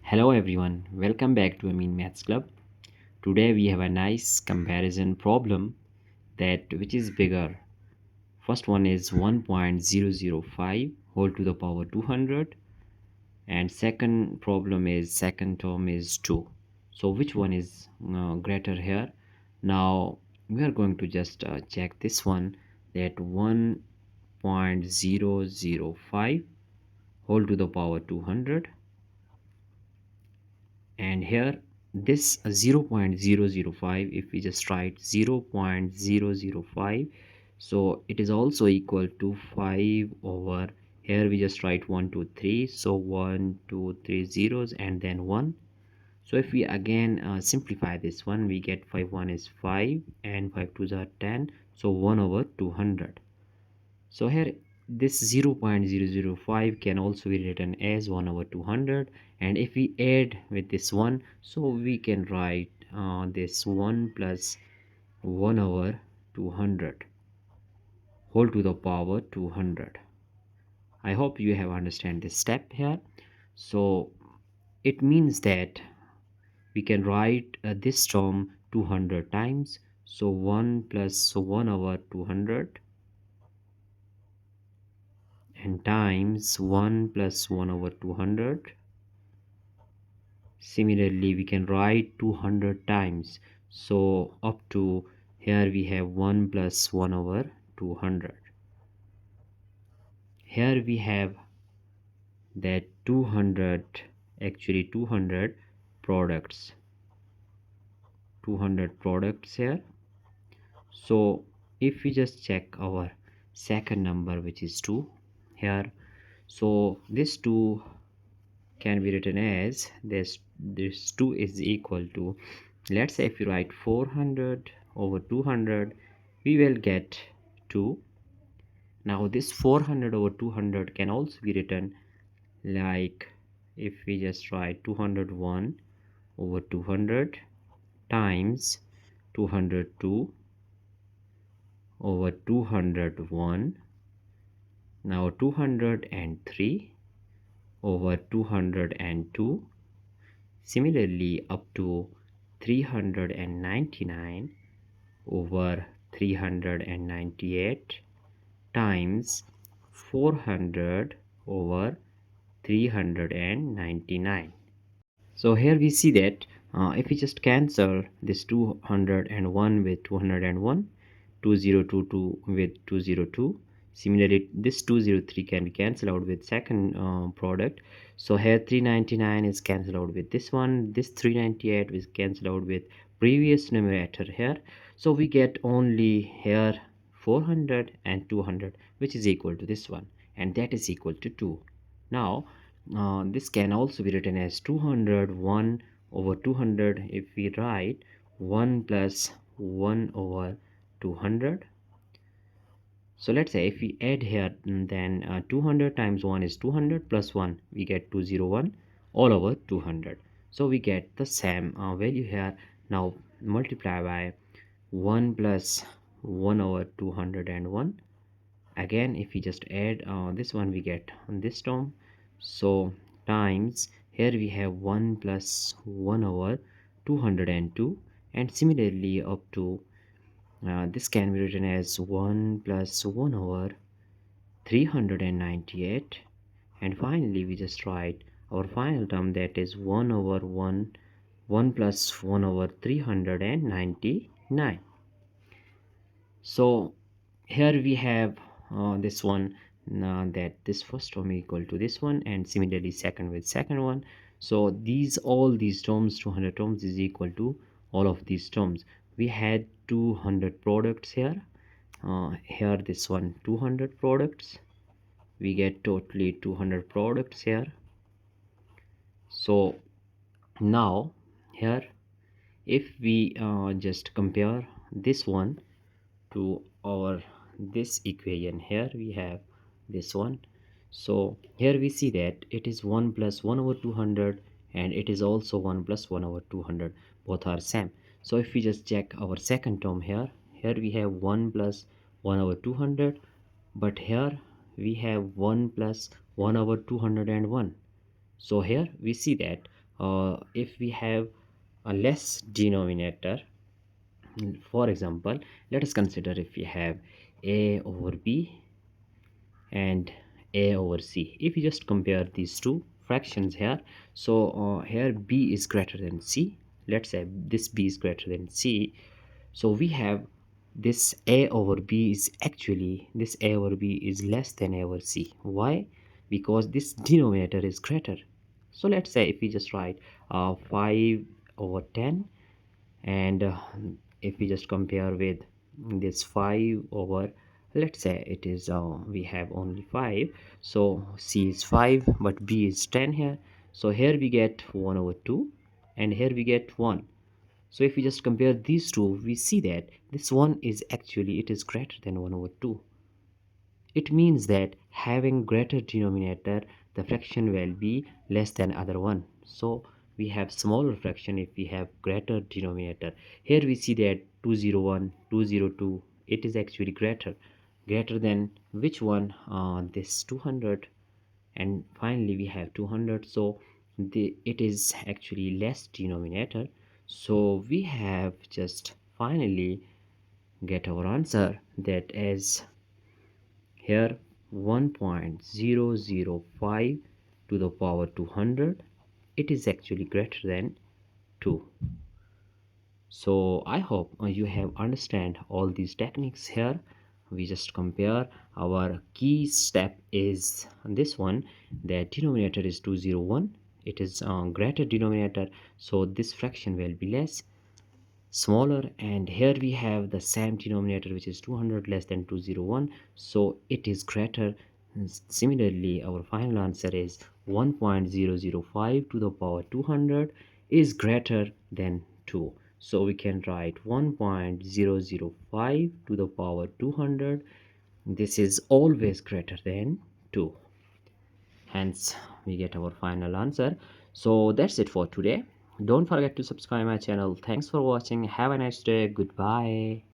Hello everyone, welcome back to Amin Maths Club. Today we have a nice comparison problem that which is bigger. First one is 1.005 whole to the power 200 and second problem is second term is 2. So which one is greater here? Now we are going to just check this one that 1.005 whole to the power 200 and here this 0.005, if we just write 0.005, so it is also equal to 5 over here we just write 1 2 3, so 1 2 3 zeros and then 1. So if we again simplify this one, we get 5 1 is 5 and 5 2s are 10, so 1 over 200. So here this 0.005 can also be written as 1 over 200, and if we add with this one, so we can write this 1 plus 1 over 200 whole to the power 200. I hope you have understand this step here. So it means that we can write this term 200 times, so 1 plus 1 over 200 and times 1 plus 1 over 200. Similarly we can write 200 times, so up to here we have 1 plus 1 over 200. Here we have that 200, actually 200 products, 200 products here. So if we just check our second number, which is 2 here, so this 2 can be written as this 2 is equal to, let's say if you write 400 over 200, we will get 2. Now this 400 over 200 can also be written like, if we just write 201 over 200 times 202 over 201, now 203 over 202, similarly up to 399 over 398 times 400 over 399. So here we see that if we just cancel this 201 with 201, 2022 with 202, similarly this 203 can be cancelled out with second product. So here 399 is cancelled out with this one, this 398 is cancelled out with previous numerator here, so we get only here 400 and 200, which is equal to this one, and that is equal to 2. Now this can also be written as 201 over 200 if we write 1 plus 1 over 200. So let's say if we add here, then 200 times 1 is 200 plus 1, we get 201 all over 200. So we get the same value here. Now multiply by 1 plus 1 over 201. Again if we just add this one, we get this term, so times here we have 1 plus 1 over 202, and similarly up to this can be written as 1 plus 1 over 398, and finally we just write our final term, that is 1 over 1 plus 1 over 399. So here we have this one, that this first term equal to this one, and similarly second with second one. So all these terms, 200 terms is equal to all of these terms. We had 200 products here, here this one 200 products, we get totally 200 products here. So now here if we just compare this one to our this equation, here we have this one, so here we see that it is 1 plus 1 over 200 and it is also 1 plus 1 over 200, both are same. So if we just check our second term, here we have 1 plus 1 over 200, but here we have 1 plus 1 over 201. So here we see that if we have a less denominator, for example, let us consider if we have a over b and a over c. If you just compare these two fractions here, so here b is greater than c. Let's say this b is greater than c, so we have this a over b is actually, this a over b is less than a over c. Why? Because this denominator is greater. So let's say if we just write 5 over 10, and if we just compare with this 5 over, let's say it is we have only 5, so c is 5 but b is 10 here, so here we get 1 over 2 and here we get 1. So if we just compare these two, we see that this one is actually, it is greater than 1 over 2. It means that having greater denominator, the fraction will be less than other one. So we have smaller fraction if we have greater denominator. Here we see that 201, 202, it is actually greater than which one? This 200, and finally we have 200. So it is actually less denominator. So we have just finally get our answer, that is here 1.005 to the power 200, it is actually greater than 2. So I hope you have understand all these techniques here. We just compare. Our key step is this one, that denominator is 201, it is greater denominator, so this fraction will be less smaller, and here we have the same denominator which is 200 less than 201, so it is greater. Similarly, our final answer is 1.005 to the power 200 is greater than 2. So we can write 1.005 to the power 200, this is always greater than 2. Hence we get our final answer. So that's it for today. Don't forget to subscribe my channel. Thanks for watching. Have a nice day. Goodbye.